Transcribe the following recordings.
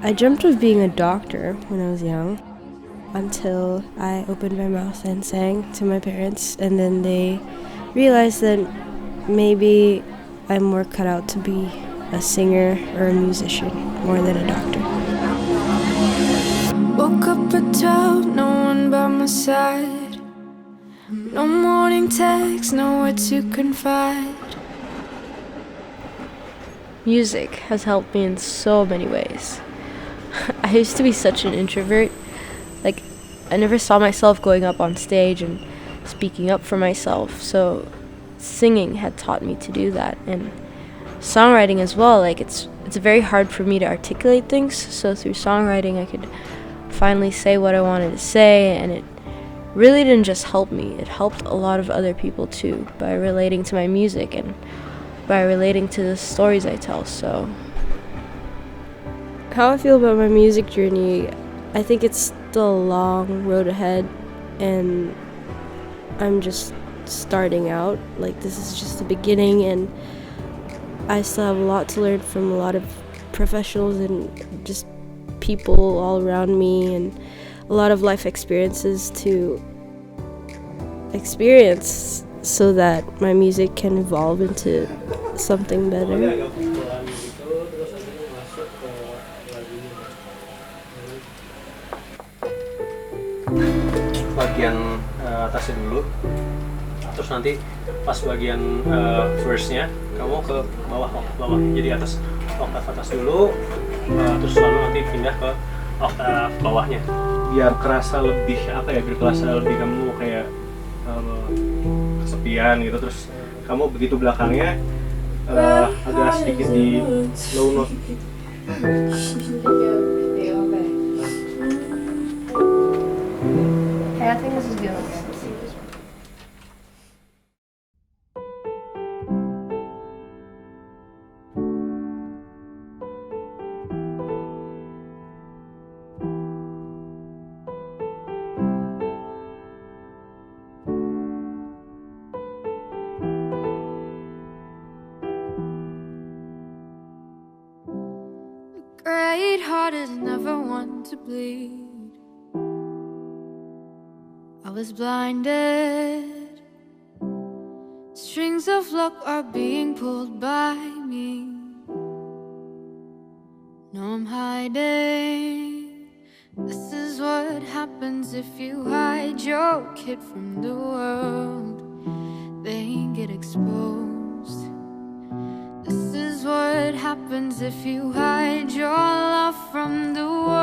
I dreamt of being a doctor when I was young until I opened my mouth and sang to my parents, and then they realized that maybe I'm more cut out to be a singer or a musician more than a doctor. Woke up at 12, no one by my side. No morning text, nowhere to confide. Music has helped me in so many ways. I used to be such an introvert. Like, I never saw myself going up on stage and speaking up for myself, so singing had taught me to do that. And songwriting as well, like it's very hard for me to articulate things, so through songwriting I could finally say what I wanted to say, and it really didn't just help me, it helped a lot of other people too, by relating to my music and by relating to the stories I tell. So How I feel about my music journey, I think it's still a long road ahead, and I'm just starting out. Like, this is just the beginning, and I still have a lot to learn from a lot of professionals and just people all around me, and a lot of life experiences to experience so that my music can evolve into something better. Bagian atasnya dulu, terus nanti pas bagian verse-nya kamu ke bawah, jadi oktav atas dulu, terus lalu nanti pindah ke oktav bawahnya biar kerasa lebih kamu kayak kesepian gitu. Terus kamu begitu belakangnya agak sedikit di low note. I think this is good. Great hearted, never one to bleed. I was blinded. Strings of luck are being pulled by me. No, I'm hiding. This is what happens if you hide your kid from the world. They get exposed. This is what happens if you hide your love from the world.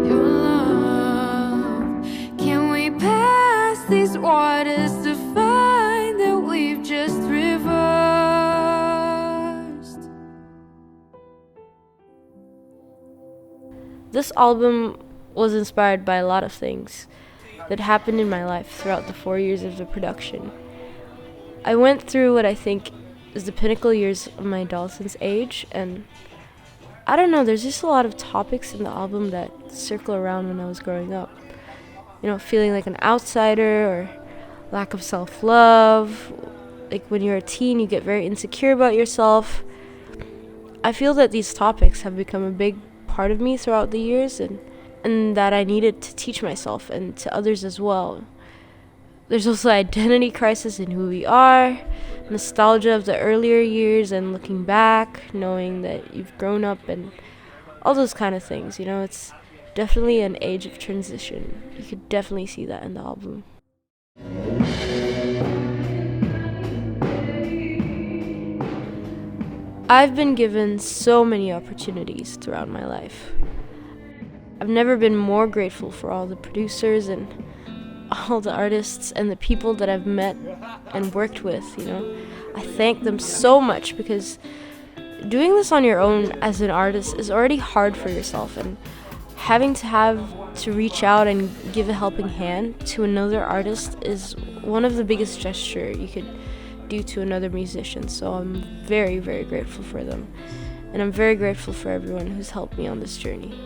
Your love. Can we pass these waters to find that we've just reversed? This album was inspired by a lot of things that happened in my life throughout the 4 years of the production. I went through what I think is the pinnacle years of my adolescence age, and I don't know, there's just a lot of topics in the album that circle around when I was growing up. You know, feeling like an outsider or lack of self-love. Like when you're a teen, you get very insecure about yourself. I feel that these topics have become a big part of me throughout the years, and that I needed to teach myself and to others as well. There's also identity crisis in who we are, nostalgia of the earlier years and looking back, knowing that you've grown up and all those kind of things. You know, it's definitely an age of transition. You could definitely see that in the album. I've been given so many opportunities throughout my life. I've never been more grateful for all the producers and all the artists and the people that I've met and worked with, you know. I thank them so much, because doing this on your own as an artist is already hard for yourself, and having to reach out and give a helping hand to another artist is one of the biggest gestures you could do to another musician. So I'm very, very grateful for them, and I'm very grateful for everyone who's helped me on this journey.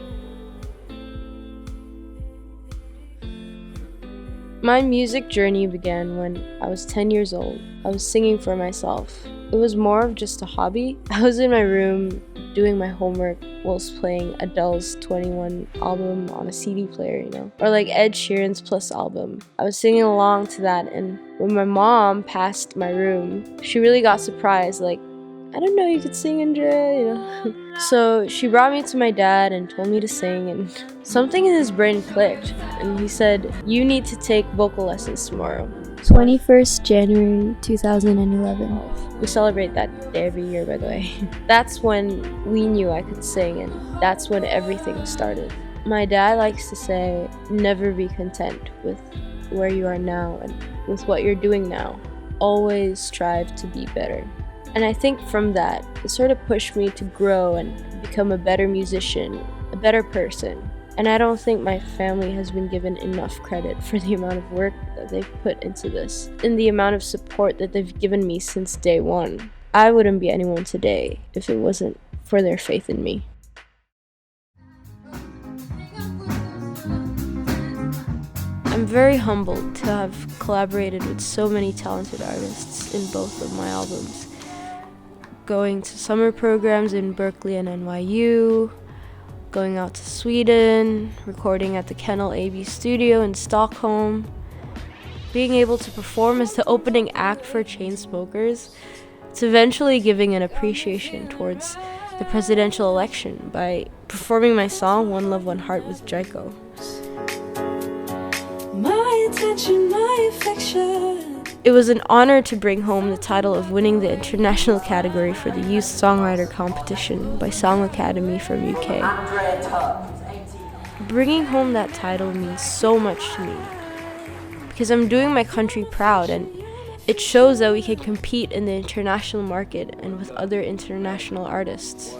My music journey began when I was 10 years old. I was singing for myself. It was more of just a hobby. I was in my room doing my homework whilst playing Adele's 21 album on a CD player, or like Ed Sheeran's Plus album. I was singing along to that, and when my mom passed my room, she really got surprised, like, I didn't know you could sing, Andrea, So she brought me to my dad and told me to sing, and something in his brain clicked, and he said, you need to take vocal lessons tomorrow. 21st January 2011. We celebrate that day every year, by the way. That's when we knew I could sing, and that's when everything started. My dad likes to say, never be content with where you are now and with what you're doing now. Always strive to be better. And I think from that, it sort of pushed me to grow and become a better musician, a better person. And I don't think my family has been given enough credit for the amount of work that they've put into this and the amount of support that they've given me since day one. I wouldn't be anyone today if it wasn't for their faith in me. I'm very humbled to have collaborated with so many talented artists in both of my albums. Going to summer programs in Berkeley and NYU, going out to Sweden, recording at the Kennel AB studio in Stockholm, being able to perform as the opening act for Chainsmokers, to eventually giving an appreciation towards the presidential election by performing my song One Love, One Heart with Jaiko. My attention, my affection. It was an honor to bring home the title of winning the international category for the Youth Songwriter Competition by Song Academy from UK. Andrea Turk. Bringing home that title means so much to me because I'm doing my country proud, and it shows that we can compete in the international market and with other international artists.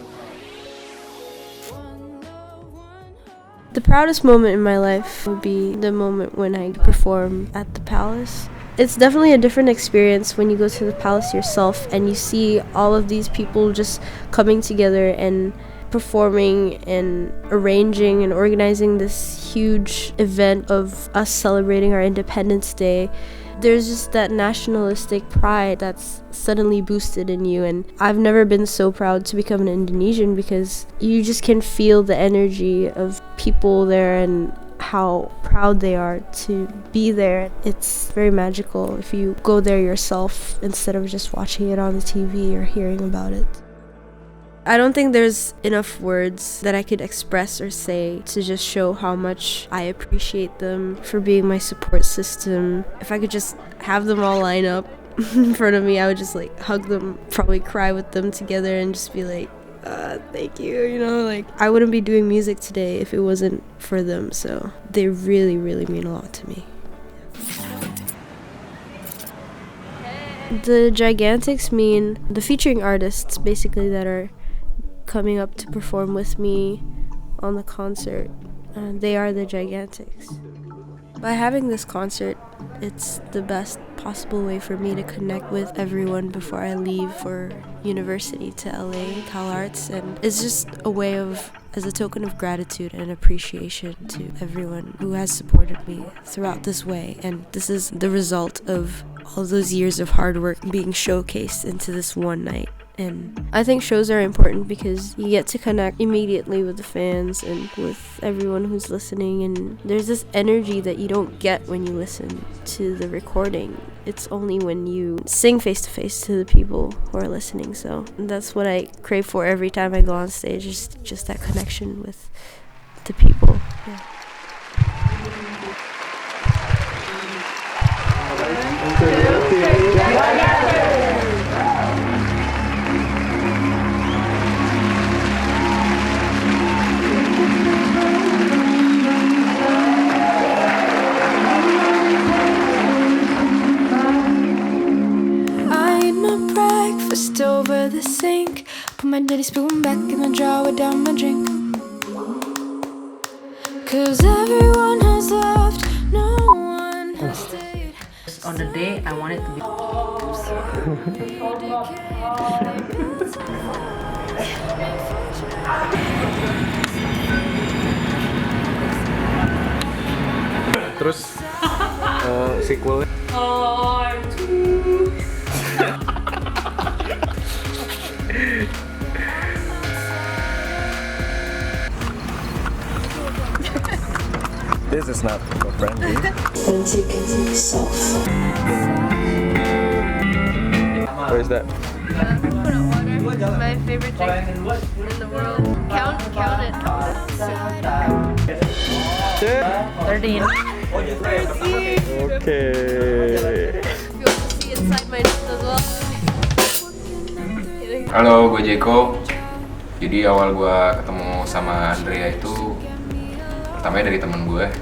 The proudest moment in my life would be the moment when I perform at the Palace. It's definitely a different experience when you go to the Palace yourself and you see all of these people just coming together and performing and arranging and organizing this huge event of us celebrating our Independence Day. There's just that nationalistic pride that's suddenly boosted in you, and I've never been so proud to become an Indonesian because you just can feel the energy of people there and how proud they are to be there. It's very magical if you go there yourself instead of just watching it on the TV or hearing about it. I don't think there's enough words that I could express or say to just show how much I appreciate them for being my support system. If I could just have them all line up in front of me, I would just hug them, probably cry with them together and just be like, thank you, I wouldn't be doing music today if it wasn't for them, so they really, really mean a lot to me. The Gigantics mean the featuring artists, basically, that are coming up to perform with me on the concert. They are the Gigantics. By having this concert, it's the best possible way for me to connect with everyone before I leave for university to LA, Cal Arts, and it's just a way of, as a token of gratitude and appreciation to everyone who has supported me throughout this way. And this is the result of all those years of hard work being showcased into this one night. And I think shows are important because you get to connect immediately with the fans and with everyone who's listening, and there's this energy that you don't get when you listen to the recording. It's only when you sing face to face to the people who are listening. So that's what I crave for every time I go on stage, is just that connection with the people. Yeah. Over the sink, put my dirty spoon back in the jar, with down my drink. 'Cause everyone has left, no one has stayed. On the day I wanted to be Terus sequelnya. This is not friendly. What is that? My favorite drink in the world. Count it. 13. Okay. You want to see inside my nose as well? Halo, gue Jeko. Jadi awal gue ketemu sama Andrea itu pertamanya dari temen gue.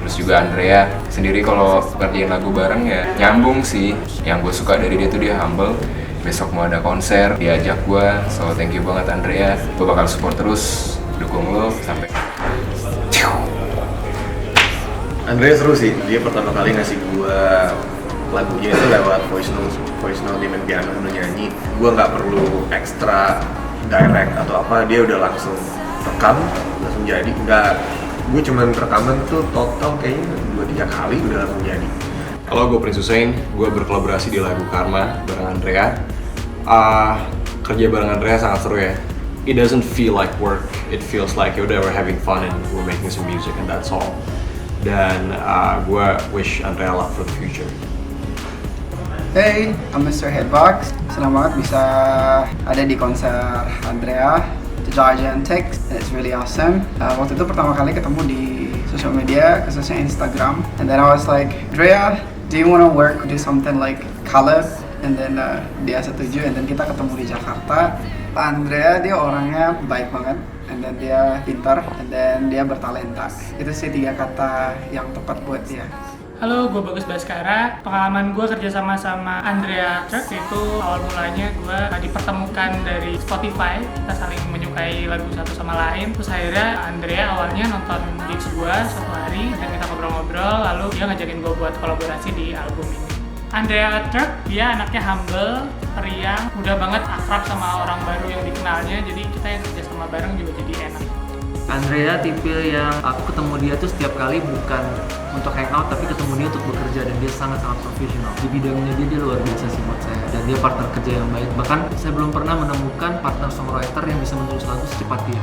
Terus juga Andrea sendiri kalau ngerjain lagu bareng ya nyambung sih. Yang gue suka dari dia tuh dia humble. Besok mau ada konser, dia ajak gue. So thank you banget Andrea. Gue bakal support terus, dukung lo sampai. Andrea seru sih, dia pertama kali ngasih gua lagunya itu lewat voice note dia main piano sambil nyanyi. Gua nggak perlu ekstra direct atau apa, dia udah langsung rekam, langsung jadi. Gue cuman rekaman tuh total kayaknya 2-3 kali udah langsung jadi. Halo, gue Prince Hussein, gue berkolaborasi di lagu Karma bareng Andrea. Kerja bareng Andrea sangat seru ya. It doesn't feel like work, it feels like yaudah we're having fun and we're making some music and that's all. Dan gue wish Andrea luck for the future. Hey, I'm Mr. Headbox. Senang banget bisa ada di konser Andrea, The Giant Text. It's really awesome. Waktu itu pertama kali ketemu di social media, khususnya Instagram. And then I was like, Andrea, do you want to do something like collab? And then dia setuju, and then kita ketemu di Jakarta. Andrea dia orangnya baik banget. And then dia pintar, and then dia bertalenta. Itu sih 3 kata yang tepat buat dia. Halo, gue Bagus Baskara. Pengalaman gue kerjasama sama Andrea Turk itu awal mulanya gue dipertemukan dari Spotify. Kita saling menyukai lagu satu sama lain. Terus akhirnya Andrea awalnya nonton gigs gue satu hari, dan kita ngobrol-ngobrol. Lalu dia ngajakin gue buat kolaborasi di album ini. Andrea Turk, dia anaknya humble, periang, mudah banget akrab sama orang baru yang dikenalnya. Jadi kita yang kerja sama bareng juga jadi enak. Andrea tipe yang aku ketemu dia tuh setiap kali bukan untuk hangout, tapi ketemu dia untuk bekerja, dan dia sangat-sangat profesional. Di bidangnya dia luar biasa sih buat saya, dan dia partner kerja yang baik. Bahkan saya belum pernah menemukan partner songwriter yang bisa menulis lagu secepat dia.